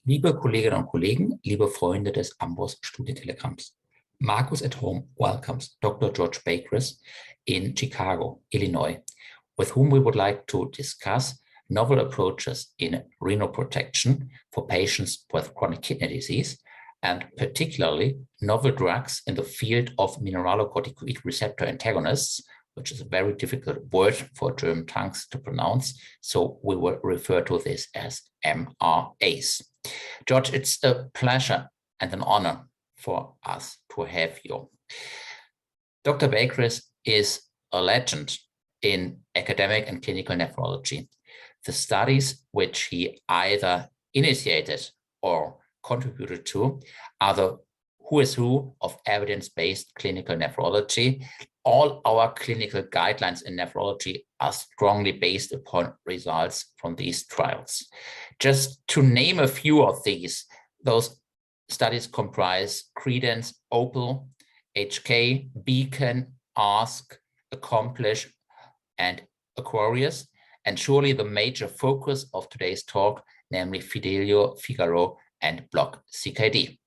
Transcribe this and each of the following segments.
Liebe Kolleginnen und Kollegen, liebe Freunde des Amboss Studientelegramms. Marcus at Home welcomes Dr. George Bakris in Chicago, Illinois, with whom we would like to discuss novel approaches in renal protection for patients with chronic kidney disease, and particularly novel drugs in the field of mineralocorticoid receptor antagonists, which is a very difficult word for German tongues to pronounce, so we will refer to this as MRAs. George, it's a pleasure and an honor for us to have you. Dr. Bakris is a legend in academic and clinical nephrology. The studies which he either initiated or contributed to are the who is who of evidence-based clinical nephrology. All our clinical guidelines in nephrology are strongly based upon results from these trials. Just to name a few of these, those studies comprise Credence, Opal, HK, Beacon, Ask, Accomplish, and Aquarius, and surely the major focus of today's talk, namely FIDELIO, FIGARO, and BLOCK-CKD.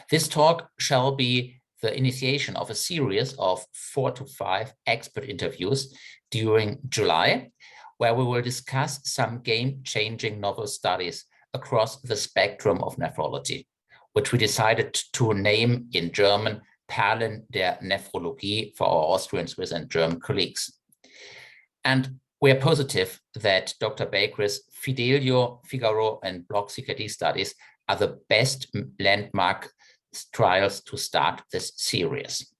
This talk shall be the initiation of a series of 4 to 5 expert interviews during July, where we will discuss some game-changing novel studies across the spectrum of nephrology, which we decided to name in German Perlen der Nephrologie for our Austrian, Swiss, and German colleagues. And we are positive that Dr. Bakris' FIDELIO, FIGARO, and BLOCK-CKD studies are the best landmark trials to start this series.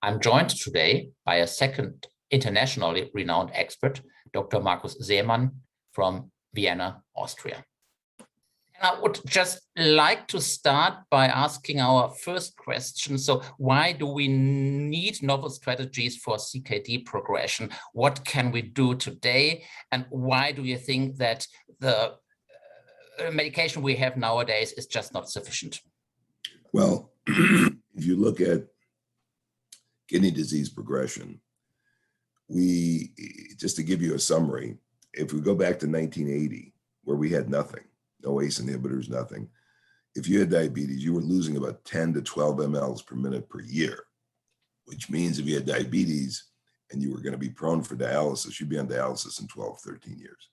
I'm joined today by a second internationally renowned expert, Dr. Markus Seemann from Vienna, Austria. And I would just like to start by asking our first question. So why do we need novel strategies for CKD progression? What can we do today? And why do you think that the medication we have nowadays is just not sufficient? Well, if you look at kidney disease progression, just to give you a summary, if we go back to 1980, where we had nothing, no ACE inhibitors, nothing. If you had diabetes, you were losing about 10 to 12 mLs per minute per year, which means if you had diabetes and you were going to be prone for dialysis, you'd be on dialysis in 12, 13 years.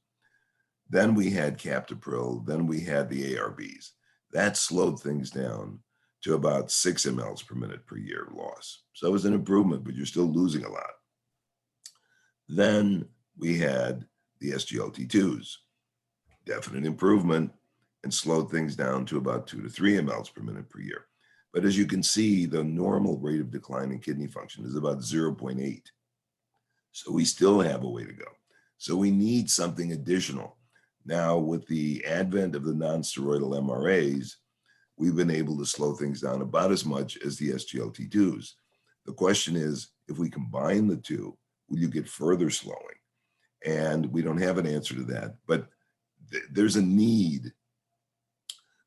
Then we had captopril, then we had the ARBs. That slowed things down to about 6 mLs per minute per year loss. So it was an improvement, but you're still losing a lot. Then we had the SGLT2s, definite improvement, and slowed things down to about 2 to 3 mLs per minute per year. But as you can see, the normal rate of decline in kidney function is about 0.8. So we still have a way to go. So we need something additional. Now, with the advent of the non-steroidal MRAs, we've been able to slow things down about as much as the SGLT2s. The question is, if we combine the two, will you get further slowing? And we don't have an answer to that, but there's a need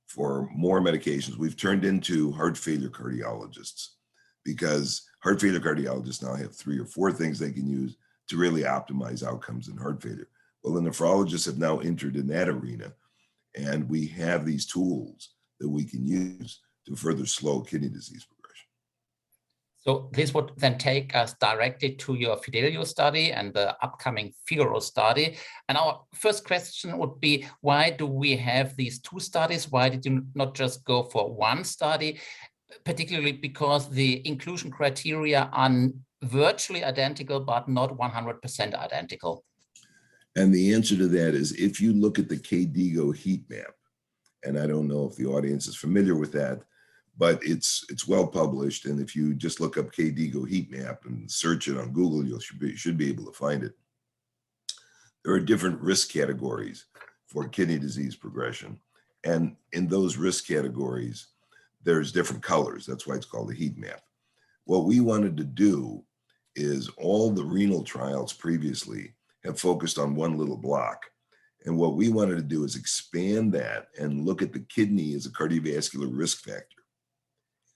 for more medications. We've turned into heart failure cardiologists because heart failure cardiologists now have 3 or 4 things they can use to really optimize outcomes in heart failure. Well, the nephrologists have now entered in that arena, and we have these tools that we can use to further slow kidney disease progression. So this would then take us directly to your FIDELIO study and the upcoming FIGARO study. And our first question would be, why do we have these 2 studies? Why did you not just go for 1 study, particularly because the inclusion criteria are virtually identical, but not 100% identical? And the answer to that is, if you look at the KDIGO heat map, and I don't know if the audience is familiar with that, but it's well published. And if you just look up KDIGO heat map and search it on Google, you should be able to find it. There are different risk categories for kidney disease progression. And in those risk categories, there's different colors. That's why it's called a heat map. What we wanted to do is all the renal trials previously have focused on one little block. And what we wanted to do is expand that and look at the kidney as a cardiovascular risk factor.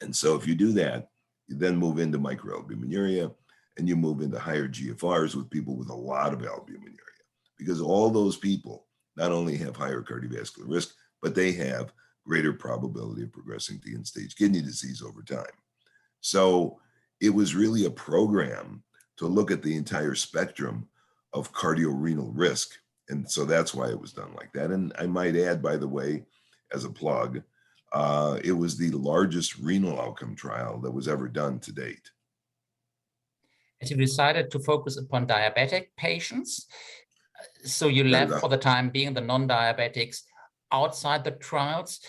And so if you do that, you then move into microalbuminuria and you move into higher GFRs with people with a lot of albuminuria, because all those people not only have higher cardiovascular risk, but they have greater probability of progressing to end-stage kidney disease over time. So it was really a program to look at the entire spectrum of cardiorenal risk. And so that's why it was done like that. And I might add, by the way, as a plug, it was the largest renal outcome trial that was ever done to date. As you decided to focus upon diabetic patients, so you left for the time being the non-diabetics outside the trials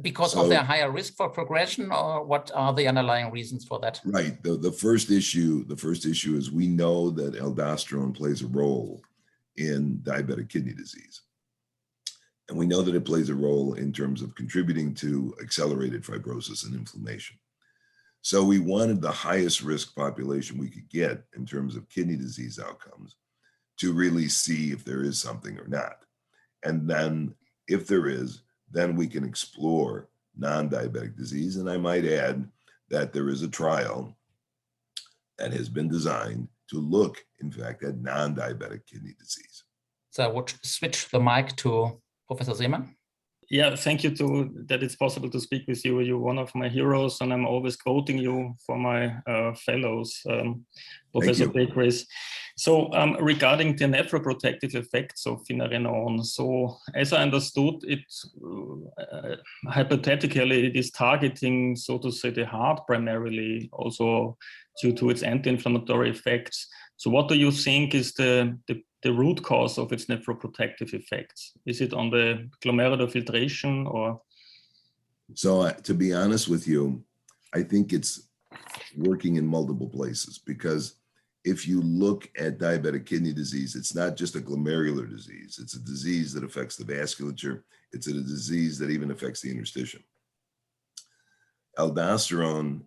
because of their higher risk for progression, or what are the underlying reasons for that? Right. The first issue is we know that aldosterone plays a role in diabetic kidney disease. And we know that it plays a role in terms of contributing to accelerated fibrosis and inflammation. So we wanted the highest risk population we could get in terms of kidney disease outcomes to really see if there is something or not. And then if there is, then we can explore non-diabetic disease. And I might add that there is a trial that has been designed to look, in fact, at non-diabetic kidney disease. So I would switch the mic to Professor Seemann. Yeah, thank you that it's possible to speak with you. You're one of my heroes, and I'm always quoting you for my fellows, Professor Bakris. So regarding the nephroprotective effects of Finerenone, so as I understood it, hypothetically, it is targeting, so to say, the heart primarily, also due to its anti-inflammatory effects. So what do you think is the root cause of its nephroprotective effects? Is it on the glomerular filtration, or? So to be honest with you, I think it's working in multiple places, because if you look at diabetic kidney disease, it's not just a glomerular disease. It's a disease that affects the vasculature. It's a disease that even affects the interstitium. Aldosterone,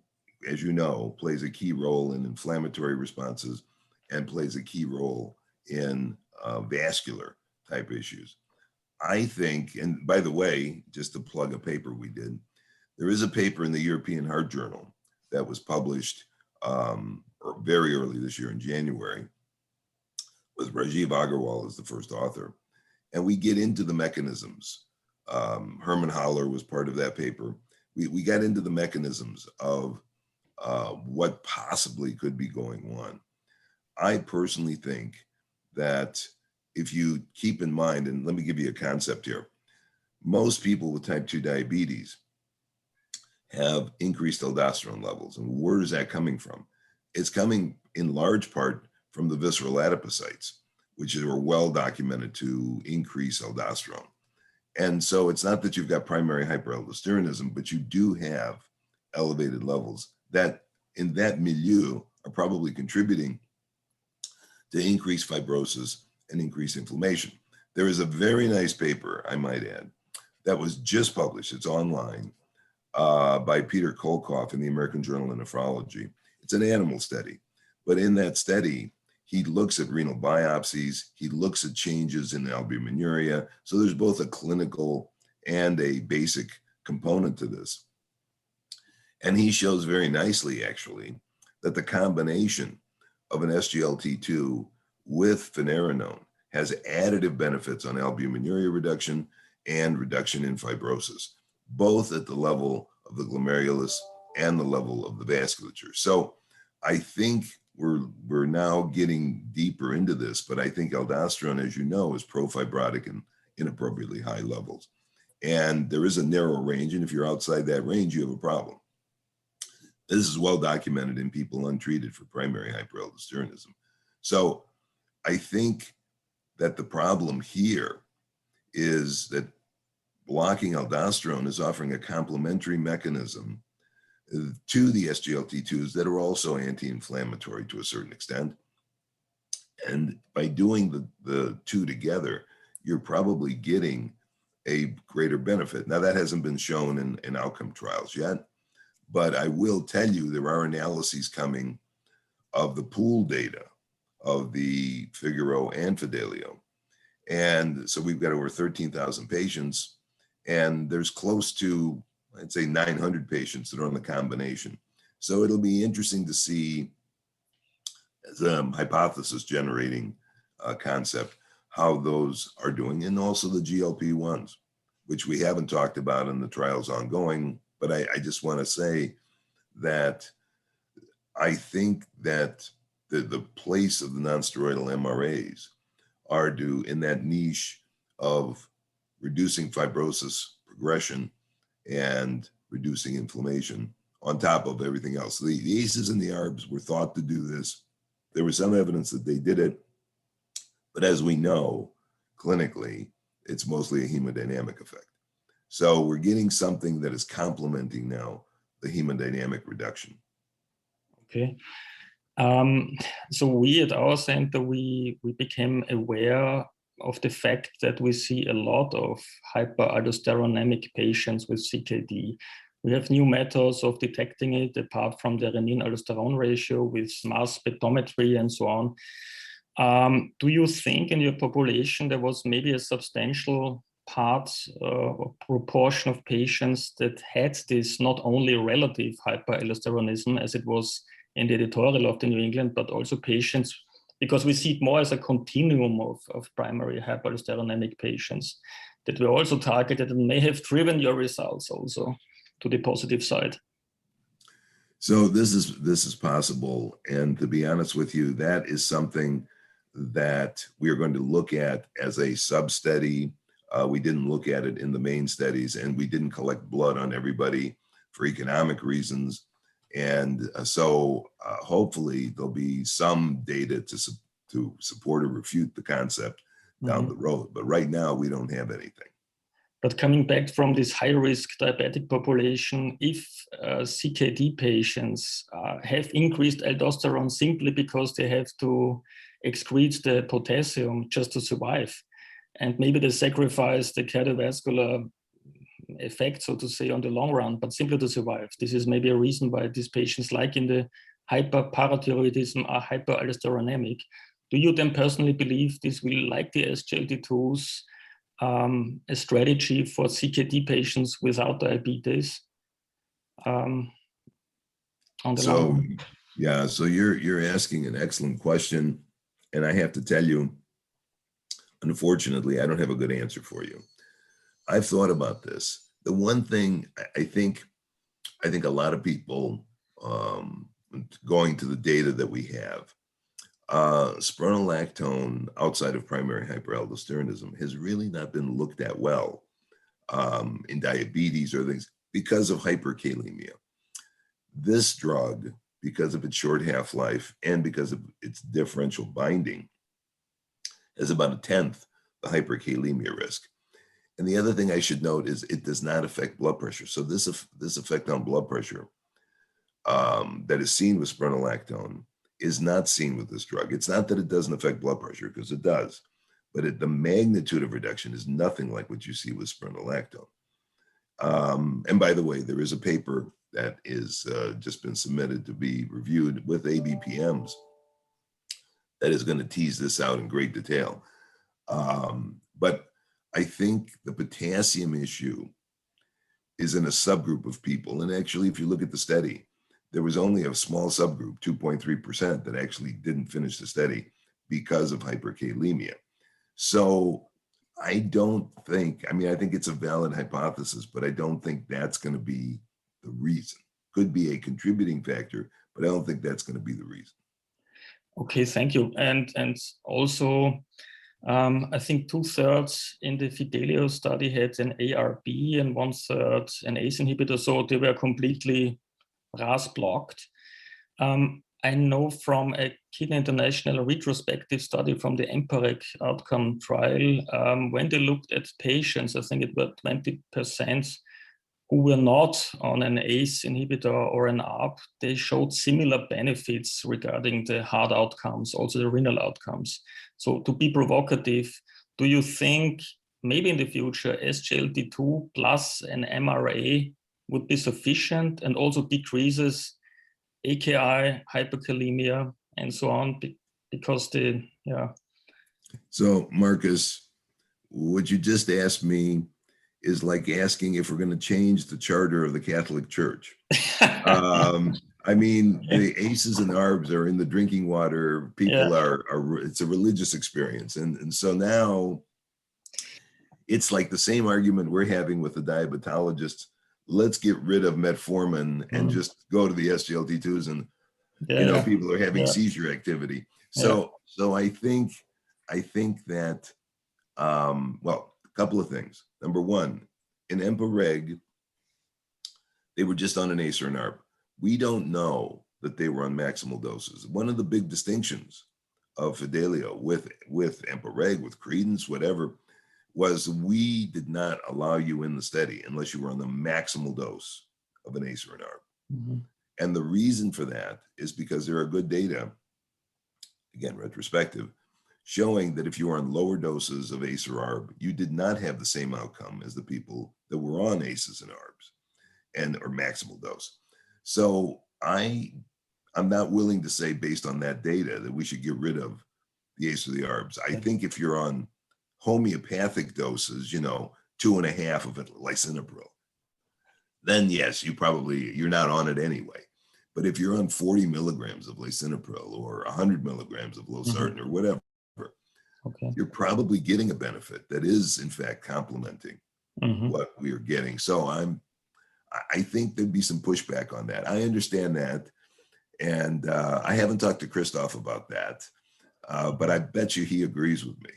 as you know, plays a key role in inflammatory responses and plays a key role in vascular type issues. I think, and by the way, just to plug a paper we did, there is a paper in the European Heart Journal that was published very early this year in January with Rajiv Agarwal as the first author. And we get into the mechanisms. Herman Haller was part of that paper. We got into the mechanisms of what possibly could be going on. I personally think that if you keep in mind, and let me give you a concept here, most people with type 2 diabetes have increased aldosterone levels. And where is that coming from? It's coming in large part from the visceral adipocytes, which are well documented to increase aldosterone. And so it's not that you've got primary hyperallosteronism, but you do have elevated levels that in that milieu are probably contributing to increased fibrosis and increased inflammation. There is a very nice paper, I might add, that was just published. It's online by Peter Kolkoff in the American Journal of Nephrology. It's an animal study, but in that study, he looks at renal biopsies. He looks at changes in albuminuria. So there's both a clinical and a basic component to this. And he shows very nicely, actually, that the combination of an SGLT2 with Finerenone has additive benefits on albuminuria reduction and reduction in fibrosis, both at the level of the glomerulus and the level of the vasculature. So I think we're now getting deeper into this, but I think aldosterone, as you know, is pro-fibrotic in inappropriately high levels. And there is a narrow range, and if you're outside that range, you have a problem. This is well documented in people untreated for primary hyperallosteronism. So I think that the problem here is that blocking aldosterone is offering a complementary mechanism to the SGLT2s that are also anti-inflammatory to a certain extent. And by doing the two together, you're probably getting a greater benefit. Now, that hasn't been shown in outcome trials yet, but I will tell you there are analyses coming of the pool data of the FIGARO and FIDELIO. And so we've got over 13,000 patients, and there's close to, I'd say, 900 patients that are on the combination. So it'll be interesting to see, as a hypothesis generating concept, how those are doing, and also the GLP-1s. which we haven't talked about in the trials ongoing, but I just want to say that I think that the place of the non-steroidal MRAs are due in that niche of reducing fibrosis progression and reducing inflammation on top of everything else. The ACEs and the ARBs were thought to do this. There was some evidence that they did it, but as we know, clinically, it's mostly a hemodynamic effect. So we're getting something that is complementing now the hemodynamic reduction. Okay. So we at our center, we became aware of the fact that we see a lot of hyperallosteronemic patients with CKD. We have new methods of detecting it apart from the renin-aldosterone ratio with mass spectrometry and so on. Do you think in your population there was maybe a substantial part or proportion of patients that had this not only relative hyperallosteronism as it was in the editorial of the New England, but also patients, because we see it more as a continuum of primary hyperallosteronemic patients that were also targeted and may have driven your results also to the positive side? So this is possible. And to be honest with you, that is something that we are going to look at as a sub-study. We didn't look at it in the main studies, and we didn't collect blood on everybody for economic reasons. And so hopefully there'll be some data to support or refute the concept down the road. But right now we don't have anything. But coming back from this high-risk diabetic population, if CKD patients have increased aldosterone simply because they have to excrete the potassium just to survive, and maybe they sacrifice the cardiovascular effect, so to say, on the long run, but simply to survive. This is maybe a reason why these patients, like in the hyperparathyroidism, are hyperallosteronemic. Do you then personally believe this will, like the SGLT2s, a strategy for CKD patients without diabetes? So you're asking an excellent question, and I have to tell you, unfortunately, I don't have a good answer for you. I've thought about this. The one thing I think a lot of people, going to the data that we have, spironolactone outside of primary hyperaldosteronism has really not been looked at well in diabetes or things because of hyperkalemia. This drug, because of its short half-life and because of its differential binding, has about a 1/10 the hyperkalemia risk. And the other thing I should note is it does not affect blood pressure. So this effect on blood pressure that is seen with spironolactone is not seen with this drug. It's not that it doesn't affect blood pressure, because it does, but the magnitude of reduction is nothing like what you see with spironolactone. And by the way, there is a paper that is just been submitted to be reviewed with ABPMs that is going to tease this out in great detail. But I think the potassium issue is in a subgroup of people. And actually, if you look at the study, there was only a small subgroup, 2.3%, that actually didn't finish the study because of hyperkalemia. So I don't think, I think it's a valid hypothesis, but I don't think that's going to be the reason. Could be a contributing factor, but I don't think that's going to be the reason. Okay, thank you. And also, I think 2/3 in the FIDELIO study had an ARB and 1/3 an ACE inhibitor, so they were completely RAS blocked. I know from a Kidney International retrospective study from the Empagliflozin outcome trial, when they looked at patients, I think it was 20% who were not on an ACE inhibitor or an ARB, they showed similar benefits regarding the heart outcomes, also the renal outcomes. So to be provocative, do you think maybe in the future SGLT2 plus an MRA would be sufficient and also decreases AKI, hyperkalemia, and so on, because So Marcus, what you just asked me is like asking if we're going to change the charter of the Catholic Church. The ACEs and ARBs are in the drinking water. People are it's a religious experience. And so now, It's like the same argument we're having with the diabetologists. Let's get rid of metformin and just go to the SGLT2s, and people are having seizure activity. So I think that well, a couple of things. Number one, in Empareg, they were just on an ACE or an ARB. We don't know that they were on maximal doses. One of the big distinctions of Fidelio with Empareg, with Credence, whatever, was we did not allow you in the study unless you were on the maximal dose of an ACE or an ARB. And the reason for that is because there are good data, again, retrospective, showing that if you were on lower doses of ACE or ARB, you did not have the same outcome as the people that were on ACEs and ARBs or maximal dose. So I'm not willing to say based on that data that we should get rid of the ACE or the ARBs. I think if you're on homeopathic doses, 2.5 of it, lisinopril, then yes, you're not on it anyway. But if you're on 40 milligrams of lisinopril or 100 milligrams of losartan or whatever, you're probably getting a benefit that is in fact complementing what we are getting. So I think there'd be some pushback on that. I understand that. And I haven't talked to Christoph about that, but I bet you he agrees with me.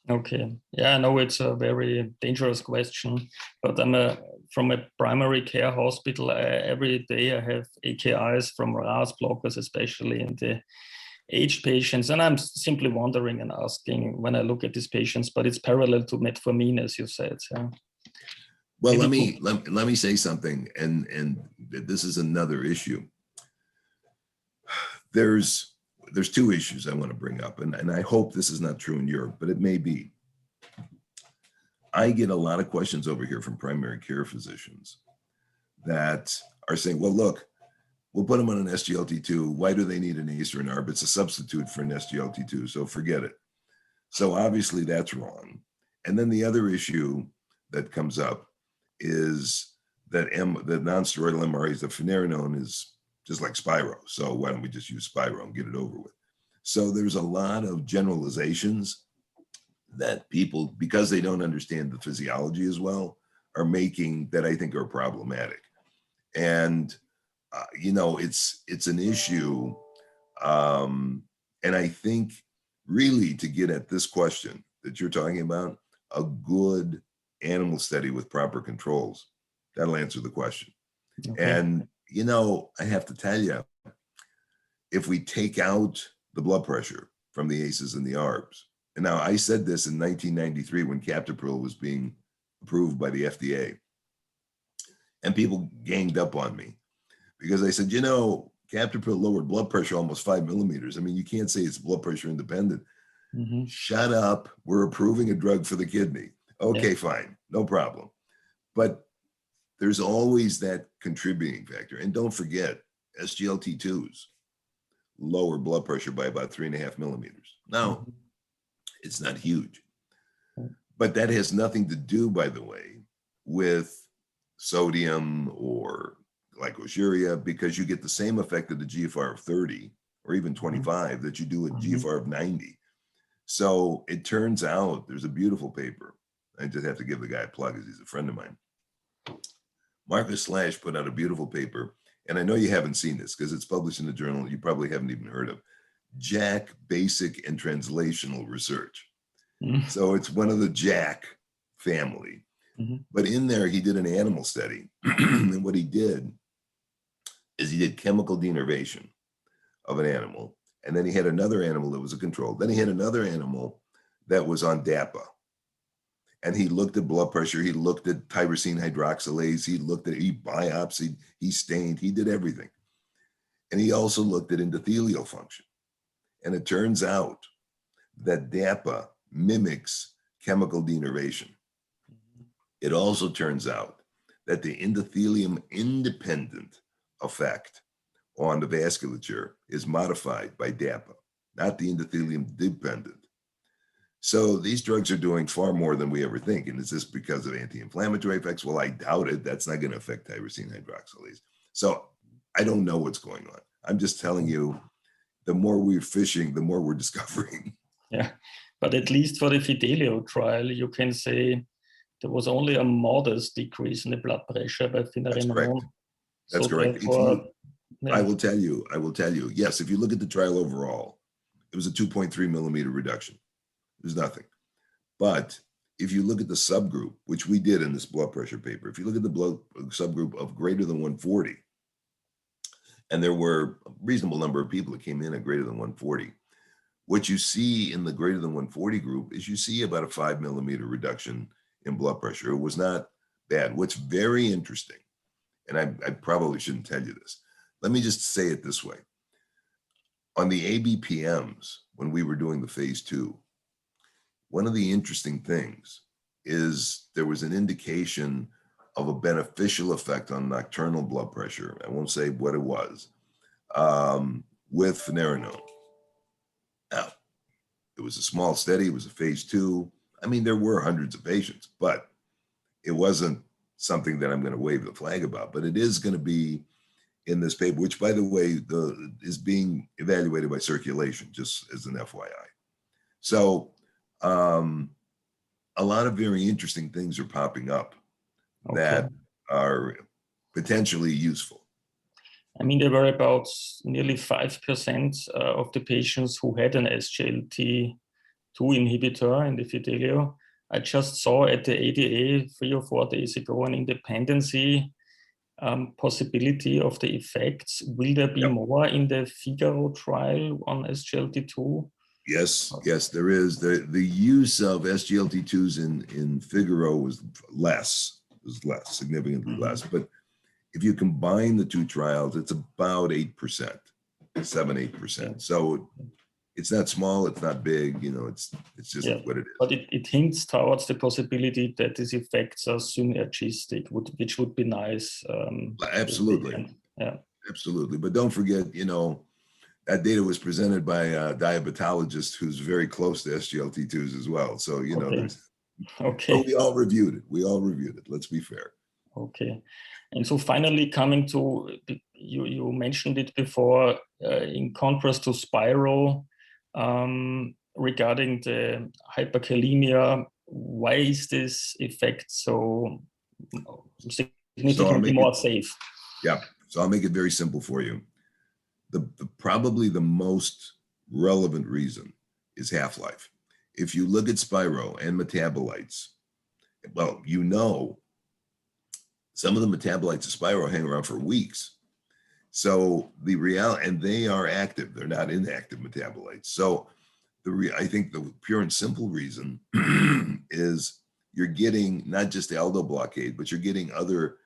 Okay. Yeah, I know it's a very dangerous question, but I'm from a primary care hospital. Every day I have AKIs from RAS blockers, especially in the aged patients. And I'm simply wondering and asking when I look at these patients, but it's parallel to metformin, as you said. So. Well, let me say something, and this is another issue. There's two issues I want to bring up, and I hope this is not true in Europe, but it may be. I get a lot of questions over here from primary care physicians that are saying, well, look, we'll put them on an SGLT2. Why do they need an ACE or an ARB? It's a substitute for an SGLT2, so forget it. So obviously that's wrong. And then the other issue that comes up is that the non-steroidal MRAs, the Finerenone is just like Spiro. So why don't we just use Spiro and get it over with? So there's a lot of generalizations that people, because they don't understand the physiology as well, are making that I think are problematic. And, it's an issue. And I think really to get at this question that you're talking about, a good animal study with proper controls, that'll answer the question. Okay. And, I have to tell you, if we take out the blood pressure from the ACEs and the ARBs, and now I said this in 1993 when captopril was being approved by the FDA, and people ganged up on me because I said, captopril lowered blood pressure almost 5 millimeters. I mean, you can't say it's blood pressure independent. Shut up. We're approving a drug for the kidney. Okay, fine. No problem. But there's always that contributing factor. And don't forget, SGLT2s lower blood pressure by about 3.5 millimeters. Now, it's not huge. But that has nothing to do, by the way, with sodium or glycosuria, because you get the same effect at the GFR of 30 or even 25 that you do at GFR of 90. So it turns out there's a beautiful paper. I just have to give the guy a plug because he's a friend of mine. Marcus Slash put out a beautiful paper, and I know you haven't seen this because it's published in a journal you probably haven't even heard of, JACC Basic and Translational Research. So it's one of the JACC family. But in there, he did an animal study. And what he did is he did chemical denervation of an animal. And then he had another animal that was a control. Then he had another animal that was on DAPA. And he looked at blood pressure. He looked at tyrosine hydroxylase. He biopsied, he stained, he did everything. And he also looked at endothelial function. And it turns out that DAPA mimics chemical denervation. It also turns out that the endothelium independent effect on the vasculature is modified by DAPA, not the endothelium dependent. So these drugs are doing far more than we ever think. And is this because of anti-inflammatory effects? Well, I doubt it. That's not going to affect tyrosine hydroxylase. So I don't know what's going on. I'm just telling you, the more we're fishing, the more we're discovering. Yeah, but at least for the Fidelio trial, you can say there was only a modest decrease in the blood pressure by Finerenone. That's correct. I will tell you, yes, if you look at the trial overall, it was a 2.3 millimeter reduction. There's nothing. But if you look at the subgroup, which we did in this blood pressure paper, if you look at the blood subgroup of greater than 140, and there were a reasonable number of people that came in at greater than 140, what you see in the greater than 140 group is you see about a 5 millimeter reduction in blood pressure. It was not bad. What's very interesting, and I probably shouldn't tell you this, let me just say it this way. On the ABPMs, when we were doing the phase 2, one of the interesting things is there was an indication of a beneficial effect on nocturnal blood pressure. I won't say what it was, with Finerenone. Now, it was a small study, it was a phase 2. I mean, there were hundreds of patients, but it wasn't something that I'm going to wave the flag about, but it is going to be in this paper, which, by the way, is being evaluated by circulation, just as an FYI. So a lot of very interesting things are popping up that are potentially useful. I mean, there were about nearly 5% of the patients who had an SGLT2 inhibitor in the FIDELIO. I just saw at the ADA 3 or 4 days ago an independency possibility of the effects. Will there be more in the FIGARO trial on SGLT2? Yes, yes, there is. The use of SGLT2s in FIGARO was less, significantly less. But if you combine the two trials, it's about 8%, 7-8%. So it's not small, it's not big, you know, it's just what it is. But it hints towards the possibility that these effects are synergistic, which would be nice. Absolutely. Yeah. Absolutely. But don't forget, you know, that data was presented by a diabetologist who's very close to SGLT2s as well. So, you know, but we all reviewed it. Let's be fair. Okay. And so finally, coming to, you mentioned it before, in contrast to SPIRO, regarding the hyperkalemia, why is this effect so significantly more safe? Yeah, so I'll make it very simple for you. Probably the most relevant reason is half-life. If you look at SPIRO and metabolites, well, you know, some of the metabolites of SPIRO hang around for weeks. So the reality, and they are active, they're not inactive metabolites. So I think the pure and simple reason is you're getting not just aldo blockade, but you're getting other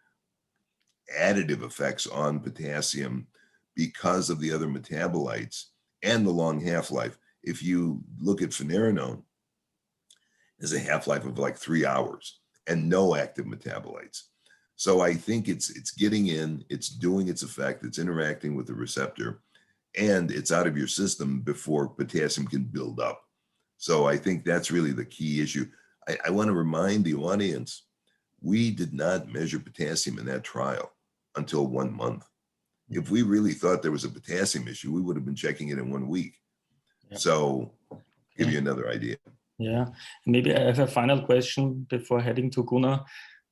additive effects on potassium because of the other metabolites and the long half-life. If you look at Finerenone, there's a half-life of like 3 hours and no active metabolites. So I think it's getting in, it's doing its effect, it's interacting with the receptor, and it's out of your system before potassium can build up. So I think that's really the key issue. I want to remind the audience, we did not measure potassium in that trial until 1 month. If we really thought there was a potassium issue, we would have been checking it in 1 week. So give you another idea. Yeah, maybe I have a final question before heading to Gunnar.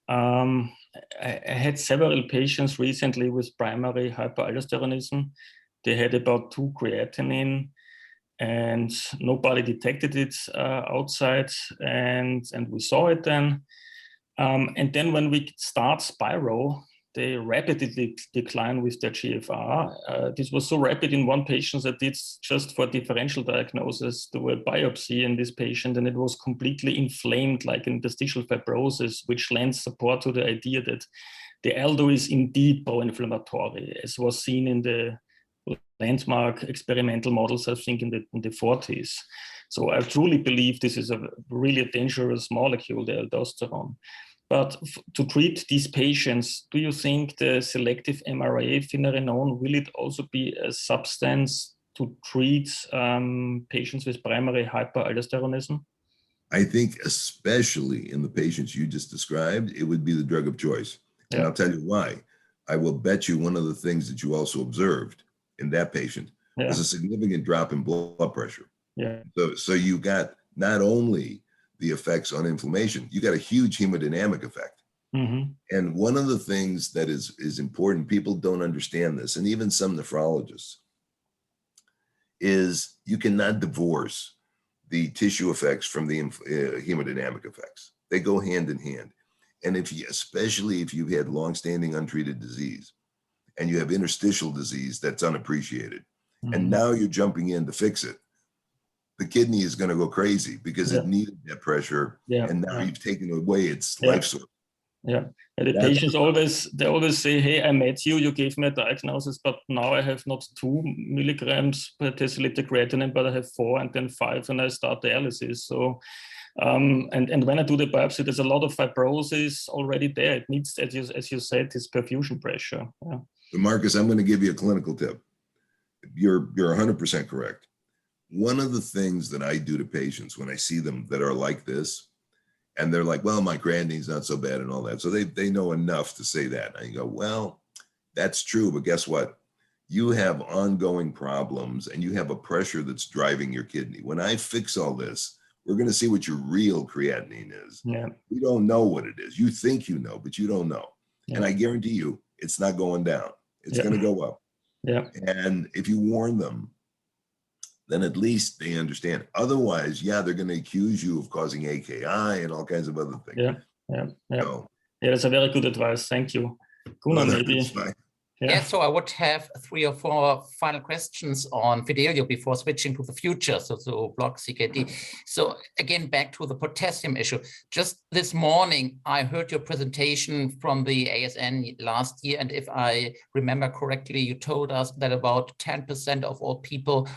I had several patients recently with primary hyperallosteronism. They had about 2 creatinine and nobody detected it outside, and we saw it then. And then when we start SPIRO, they rapidly decline with their GFR. This was so rapid in one patient that it's just for differential diagnosis, there were biopsy in this patient, and it was completely inflamed like interstitial fibrosis, which lends support to the idea that the aldo is indeed pro-inflammatory, as was seen in the landmark experimental models, I think in the 40s. So I truly believe this is a really dangerous molecule, the aldosterone. But to treat these patients, do you think the selective MRA Finerenone, will it also be a substance to treat patients with primary hyperaldosteronism? I think especially in the patients you just described, it would be the drug of choice. And I'll tell you why. I will bet you one of the things that you also observed in that patient was a significant drop in blood pressure. So you got not only the effects on inflammation, you got a huge hemodynamic effect. And one of the things that is important, people don't understand this, and even some nephrologists, is you cannot divorce the tissue effects from the hemodynamic effects. They go hand in hand. And especially if you've had longstanding untreated disease and you have interstitial disease that's unappreciated, and now you're jumping in to fix it, the kidney is going to go crazy because it needed that pressure, and now you've taken away its life source. And the patients always say, hey, I met you, you gave me a diagnosis, but now I have not 2 milligrams per deciliter creatinine, but I have 4 and then 5, and I start dialysis. So, and when I do the biopsy, there's a lot of fibrosis already there. It needs, as you said, this perfusion pressure. So Marcus, I'm going to give you a clinical tip. You're 100% correct. One of the things that I do to patients when I see them that are like this, and they're like, well, my creatinine's not so bad and all that. So they know enough to say that. And you go, well, that's true, but guess what? You have ongoing problems and you have a pressure that's driving your kidney. When I fix all this, we're going to see what your real creatinine is. We don't know what it is. You think you know, but you don't know. And I guarantee you, it's not going down. It's going to go up. And if you warn them, then at least they understand. Otherwise, they're going to accuse you of causing AKI and all kinds of other things. That's a very good advice. Thank you. Gunnar, maybe. So I would have 3 or 4 final questions on FIDELIO before switching to the future, so BLOCK-CKD. So again, back to the potassium issue. Just this morning, I heard your presentation from the ASN last year, and if I remember correctly, you told us that about 10% of all people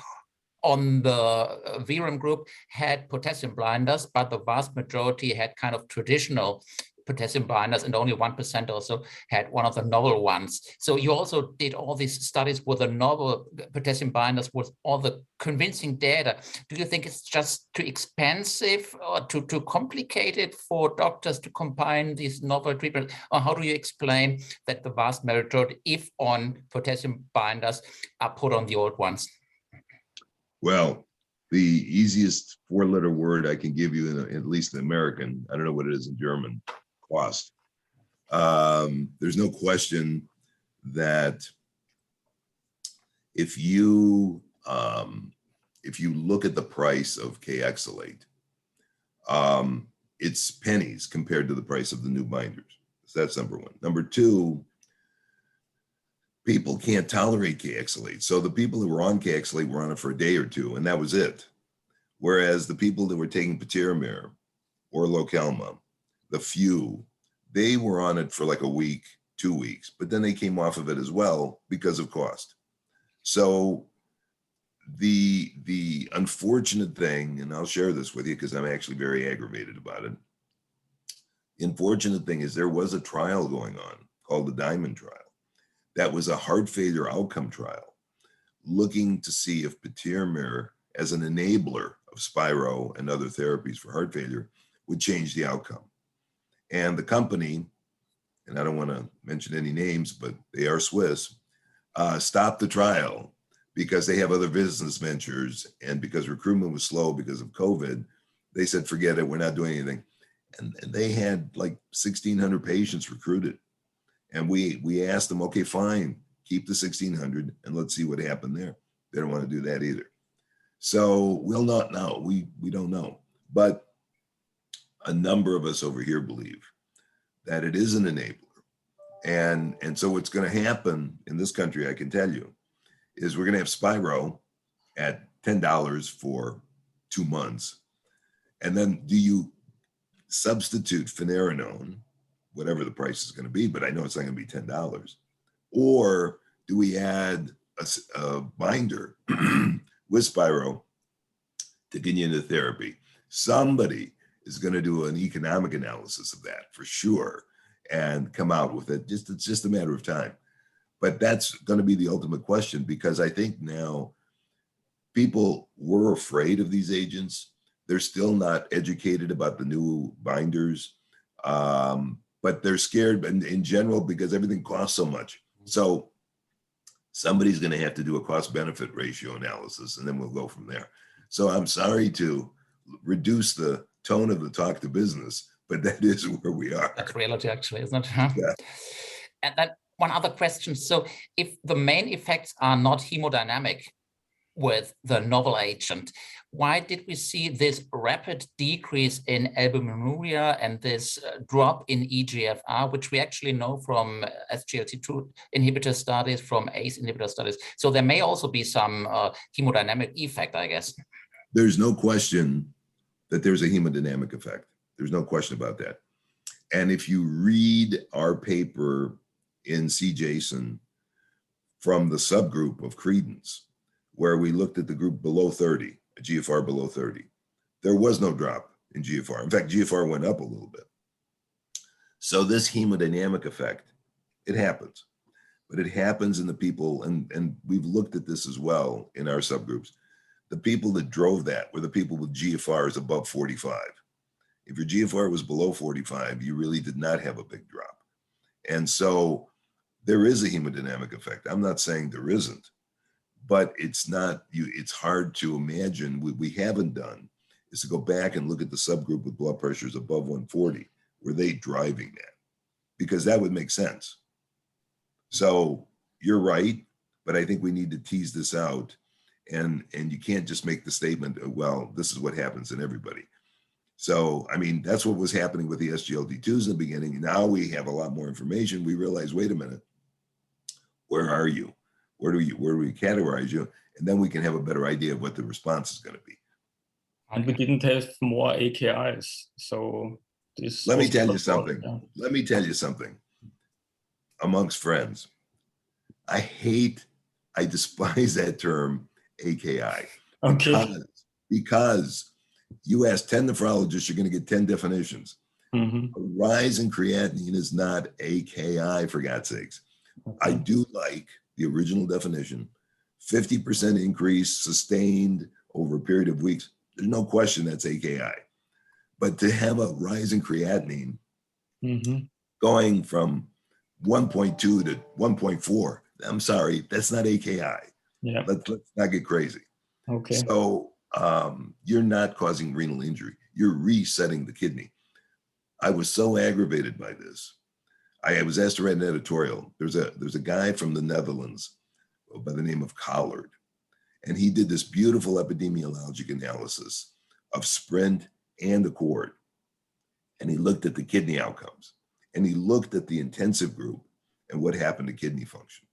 on the VRAM group had potassium blinders, but the vast majority had kind of traditional potassium blinders, and only 1% also had one of the novel ones. So you also did all these studies with the novel potassium blinders with all the convincing data. Do you think it's just too expensive or too complicated for doctors to combine these novel treatments? Or how do you explain that the vast majority, if on potassium binders, are put on the old ones? Well, the easiest 4-letter word I can give you, at least in American, I don't know what it is in German, cost. There's no question that if you look at the price of K-Exalate, it's pennies compared to the price of the new binders. So that's number one. Number two, people can't tolerate K-Exalate. So the people who were on K-Exalate were on it for a day or two, and that was it. Whereas the people that were taking Finerenone or Lokelma, the few, they were on it for like a week, 2 weeks, but then they came off of it as well because of cost. So the unfortunate thing, and I'll share this with you because I'm actually very aggravated about it. The unfortunate thing is there was a trial going on called the Diamond trial. That was a heart failure outcome trial looking to see if Finerenone as an enabler of Spiro and other therapies for heart failure would change the outcome. And the company, and I don't want to mention any names, but they are Swiss, stopped the trial because they have other business ventures, and because recruitment was slow because of COVID, they said, forget it, we're not doing anything. And they had like 1,600 patients recruited. And we asked them, okay, fine, keep the 1,600 and let's see what happened there. They don't want to do that either. So we'll not know, we don't know. But a number of us over here believe that it is an enabler. And so what's going to happen in this country, I can tell you, is we're going to have Spiro at $10 for 2 months. And then do you substitute Finerenone, whatever the price is going to be, but I know it's not going to be $10. Or do we add a binder with Spiro to get you into therapy? Somebody is going to do an economic analysis of that for sure and come out with it. It's just a matter of time. But that's going to be the ultimate question, because I think now people were afraid of these agents. They're still not educated about the new binders, but they're scared in general because everything costs so much. So somebody's going to have to do a cost-benefit ratio analysis, and then we'll go from there. So I'm sorry to reduce the tone of the talk to business, but that is where we are. That's reality, actually, isn't it? Yeah. And then one other question. So if the main effects are not hemodynamic with the novel agent, why did we see this rapid decrease in albuminuria and this drop in eGFR, which we actually know from SGLT2 inhibitor studies, from ACE inhibitor studies? So there may also be some hemodynamic effect, I guess. There's no question that there's a hemodynamic effect. There's no question about that. And if you read our paper in CJASN from the subgroup of credence, where we looked at the group below 30, a GFR below 30, there was no drop in GFR. In fact, GFR went up a little bit. So this hemodynamic effect, it happens, but it happens in the people, and we've looked at this as well in our subgroups. The people that drove that were the people with GFRs above 45. If your GFR was below 45, you really did not have a big drop. And so there is a hemodynamic effect. I'm not saying there isn't, but it's not, it's hard to imagine. What we haven't done is to go back and look at the subgroup with blood pressures above 140. Were they driving that? Because that would make sense. So you're right, but I think we need to tease this out. And you can't just make the statement, well, this is what happens in everybody. So, I mean, that's what was happening with the SGLT2s in the beginning. Now we have a lot more information. We realize, wait a minute, where are you? Where do we categorize you? And then we can have a better idea of what the response is going to be. And we didn't have more AKIs. So this. Let me tell you something. Yeah. Let me tell you something. Amongst friends, I despise that term AKI. Okay. Because you ask 10 nephrologists, you're going to get 10 definitions. Mm-hmm. A rise in creatinine is not AKI, for God's sakes. Okay. I do like the original definition, 50% increase sustained over a period of weeks. There's no question that's AKI. But to have a rise in creatinine mm-hmm. going from 1.2 to 1.4, I'm sorry, that's not AKI. Yeah. Let's not get crazy. Okay. So you're not causing renal injury. You're resetting the kidney. I was so aggravated by this. I was asked to write an editorial. There's a guy from the Netherlands by the name of Collard, and he did this beautiful epidemiologic analysis of SPRINT and ACCORD. And he looked at the kidney outcomes, and he looked at the intensive group and what happened to kidney function.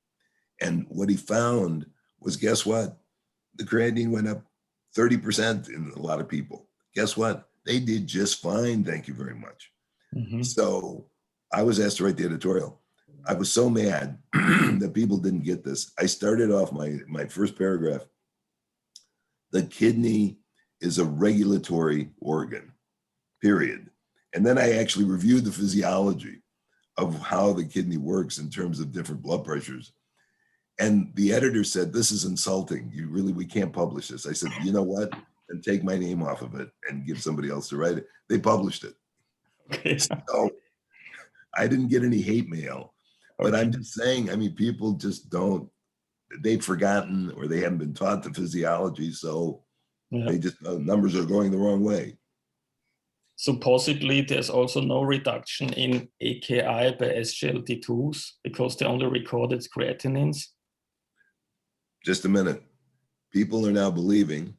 And what he found was, guess what? The creatinine went up 30% in a lot of people. Guess what? They did just fine. Thank you very much. Mm-hmm. So I was asked to write the editorial. I was so mad that people didn't get this. I started off my first paragraph. The kidney is a regulatory organ, period. And then I actually reviewed the physiology of how the kidney works in terms of different blood pressures. And the editor said, this is insulting. We can't publish this. I said, you know what? And take my name off of it and give somebody else to write it. They published it. Okay. So I didn't get any hate mail, but I'm just saying, I mean, people just don't, they've forgotten or they haven't been taught the physiology. So they just, numbers are going the wrong way. So possibly there's also no reduction in AKI by SGLT2s because they only recorded creatinines. Just a minute. People are now believing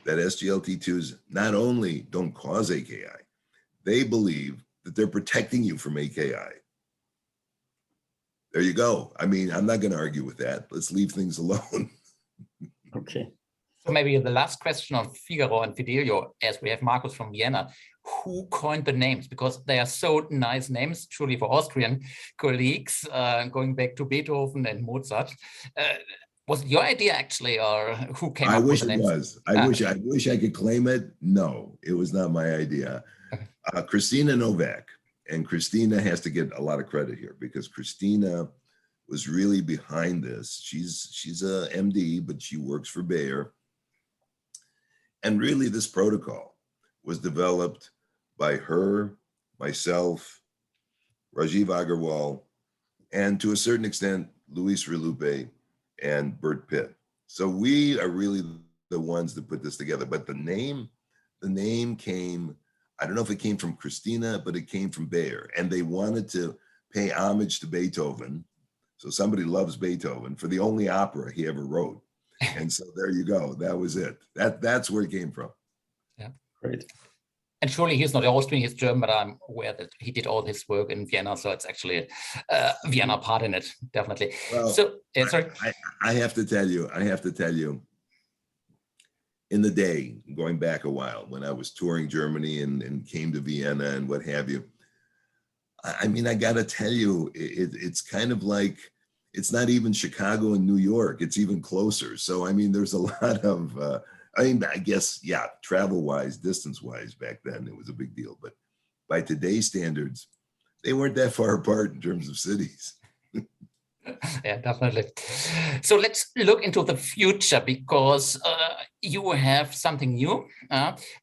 that SGLT2s not only don't cause AKI, they believe that they're protecting you from AKI. There you go. I mean, I'm not going to argue with that. Let's leave things alone. Okay. So maybe the last question on FIGARO and FIDELIO, as we have Marcus from Vienna, who coined the names? Because they are so nice names, surely for Austrian colleagues, going back to Beethoven and Mozart. Was it your idea actually, or who came up with the names? I wish it was. I wish I could claim it. No, it was not my idea. Christina Novak, and Christina has to get a lot of credit here because Christina was really behind this. She's a MD, but she works for Bayer. And really this protocol was developed by her, myself, Rajiv Agarwal, and to a certain extent, Luis Relupe and Bert Pitt. So we are really the ones that put this together. But the name the name came, I don't know if it came from Christina, but it came from Bayer. And they wanted to pay homage to Beethoven. So somebody loves Beethoven for the only opera he ever wrote. And so there you go. That was it. That's where it came from. Yeah, great. And surely he's not Austrian, he's German, but I'm aware that he did all his work in Vienna. So it's actually a Vienna part in it, definitely. Well, so, sorry. I have to tell you, in the day, going back a while, when I was touring Germany and came to Vienna and what have you, I mean, I got to tell you, it's kind of like, it's not even Chicago and New York. It's even closer. So, I mean, there's a lot of, I guess, yeah, travel-wise, distance-wise, back then, it was a big deal. But by today's standards, they weren't that far apart in terms of cities. Yeah, definitely. So let's look into the future, because you have something new.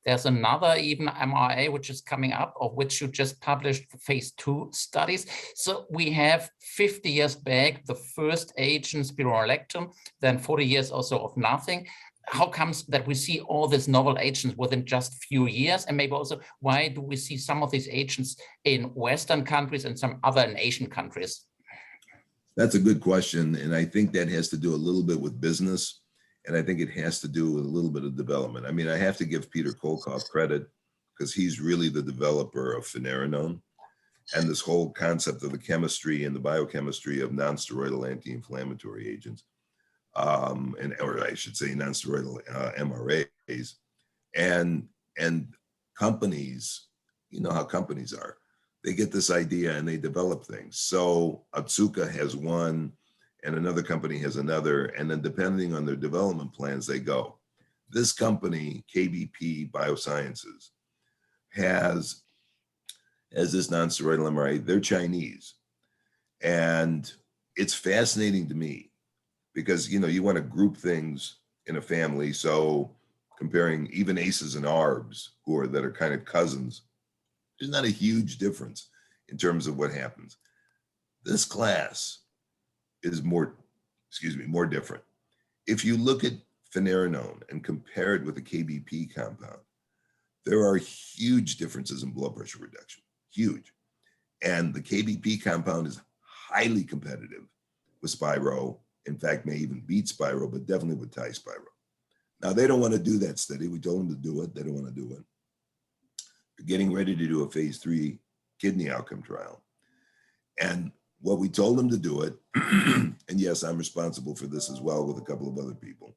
There's another even MRA which is coming up, of which you just published phase 2 studies. So we have 50 years back, the first agent spironolactone, then 40 years or so of nothing. How comes that we see all these novel agents within just few years? And maybe also, why do we see some of these agents in Western countries and some other in Asian countries? That's a good question. And I think that has to do a little bit with business. And I think it has to do with a little bit of development. I mean, I have to give Peter Kolkoff credit, because he's really the developer of Finerenone and this whole concept of the chemistry and the biochemistry of non-steroidal anti-inflammatory agents. Or I should say non-steroidal MRAs. And companies, you know how companies are. They get this idea and they develop things. So Otsuka has one and another company has another, and then depending on their development plans, they go. This company, KBP Biosciences, has this non-steroidal MRA. They're Chinese. And it's fascinating to me because, you know, you want to group things in a family. So comparing even ACEs and ARBs, that are kind of cousins, there's not a huge difference in terms of what happens. This class is more different. If you look at Finerenone and compare it with a KBP compound, there are huge differences in blood pressure reduction, huge. And the KBP compound is highly competitive with Spiro. In fact, may even beat Spiro, but definitely with Spiro. Now, they don't want to do that study. We told them to do it. They don't want to do it. They're getting ready to do a phase 3 kidney outcome trial. And what we told them to do it, and yes, I'm responsible for this as well with a couple of other people,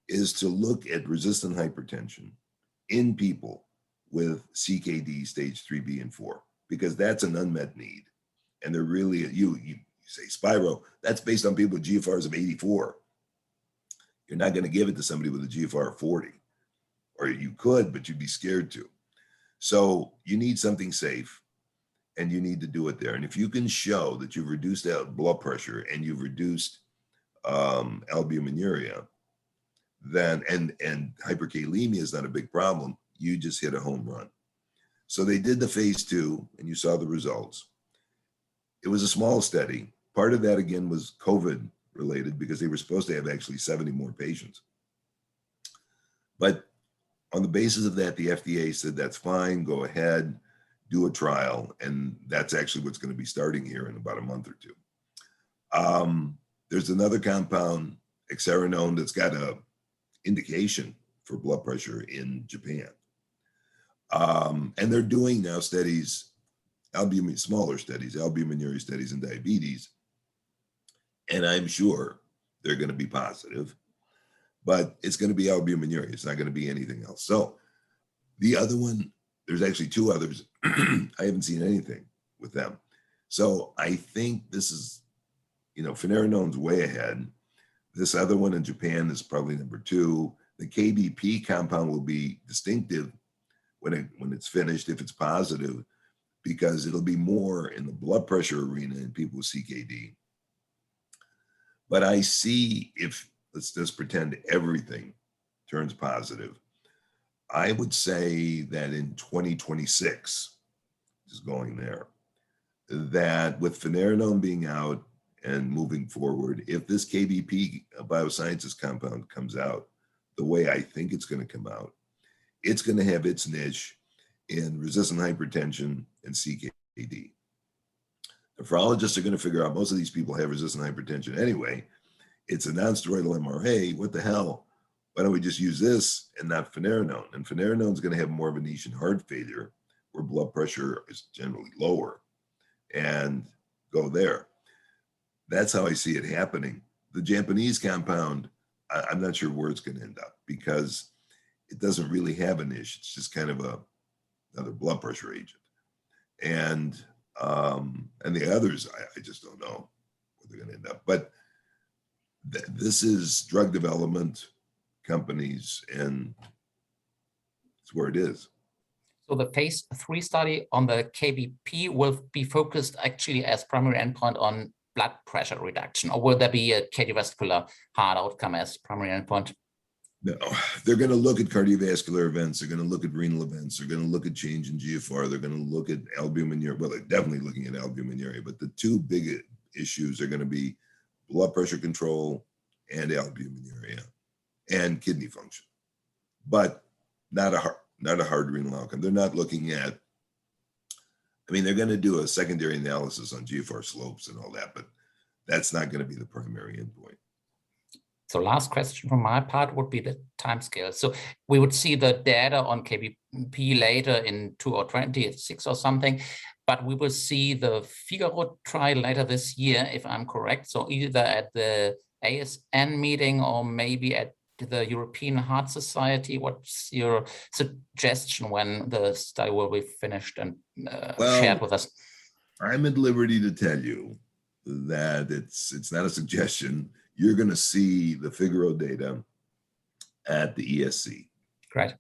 is to look at resistant hypertension in people with CKD stage 3B and 4, because that's an unmet need. And they're really, you say Spiro, that's based on people with GFRs of 84. You're not going to give it to somebody with a GFR of 40, or you could, but you'd be scared to. So you need something safe, and you need to do it there. And if you can show that you've reduced blood pressure and you've reduced albuminuria, then and hyperkalemia is not a big problem, you just hit a home run. So they did the phase 2, and you saw the results. It was a small study. Part of that, again, was COVID related, because they were supposed to have actually 70 more patients. But on the basis of that, the FDA said, that's fine, go ahead, do a trial. And that's actually what's going to be starting here in about a month or two. There's another compound, Finerenone, that's got a indication for blood pressure in Japan. And they're doing now studies, smaller studies, albuminuria studies in diabetes. And I'm sure they're going to be positive, but it's going to be albuminuria. It's not going to be anything else. So the other one, there's actually 2 others. I haven't seen anything with them. So I think this is, Finerenone's way ahead. This other one in Japan is probably number 2. The KBP compound will be distinctive when it's finished, if it's positive, because it'll be more in the blood pressure arena in people with CKD. But I see, if let's just pretend everything turns positive, I would say that in 2026, just going there, that with Finerenone being out and moving forward, if this KBP Biosciences compound comes out the way I think it's going to come out, it's going to have its niche in resistant hypertension and CKD. Nephrologists are going to figure out most of these people have resistant hypertension anyway. It's a non-steroidal MRA. What the hell? Why don't we just use this and not Finerenone? And Finerenone is going to have more of a niche in heart failure, where blood pressure is generally lower, and go there. That's how I see it happening. The Japanese compound, I'm not sure where it's going to end up, because it doesn't really have a niche. It's just kind of another blood pressure agent. And the others, I just don't know where they're going to end up. But this is drug development companies, and it's where it is. So the phase 3 study on the KBP will be focused actually as primary endpoint on blood pressure reduction, or will there be a cardiovascular heart outcome as primary endpoint? No, they're going to look at cardiovascular events. They're going to look at renal events. They're going to look at change in GFR. They're going to look at albuminuria. Well, they're definitely looking at albuminuria, but the two big issues are going to be blood pressure control and albuminuria and kidney function, but not a hard renal outcome. They're not looking at, I mean, they're going to do a secondary analysis on GFR slopes and all that, but that's not going to be the primary endpoint. So last question from my part would be the timescale. So we would see the data on KBP later in 2026 or something, but we will see the FIGARO trial later this year, if I'm correct. So either at the ASN meeting or maybe at the European Heart Society. What's your suggestion when the study will be finished and shared with us? I'm at liberty to tell you that it's not a suggestion. You're going to see the FIGARO data at the ESC. Great.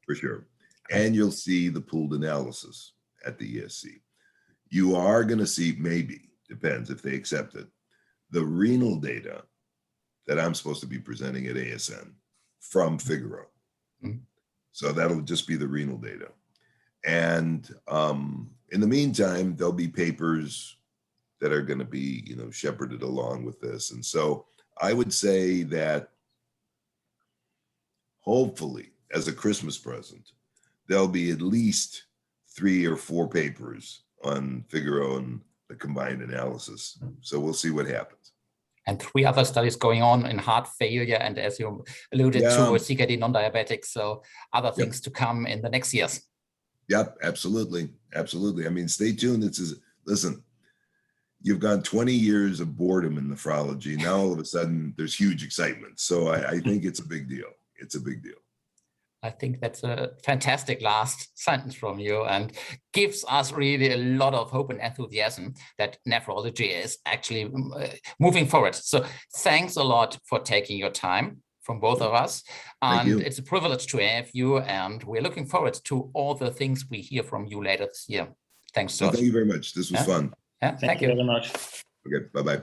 For sure. And you'll see the pooled analysis at the ESC. You are going to see, maybe, depends if they accept it, the renal data that I'm supposed to be presenting at ASN from FIGARO. Mm-hmm. So that'll just be the renal data. And in the meantime, there'll be papers that are going to be, shepherded along with this. And so I would say that hopefully, as a Christmas present, there'll be at least 3 or 4 papers on FIGARO and the combined analysis. So we'll see what happens. And 3 other studies going on in heart failure, and as you alluded to, CKD non-diabetics. So other things to come in the next years. Yep, absolutely. Absolutely. I mean, stay tuned. Listen, you've gone 20 years of boredom in nephrology. Now, all of a sudden, there's huge excitement. So I think it's a big deal. It's a big deal. I think that's a fantastic last sentence from you, and gives us really a lot of hope and enthusiasm that nephrology is actually moving forward. So thanks a lot for taking your time from both of us. And it's a privilege to have you, and we're looking forward to all the things we hear from you later this year. Thanks, George. Thank you very much. This was fun. Yeah, thank you very much. Okay, bye-bye.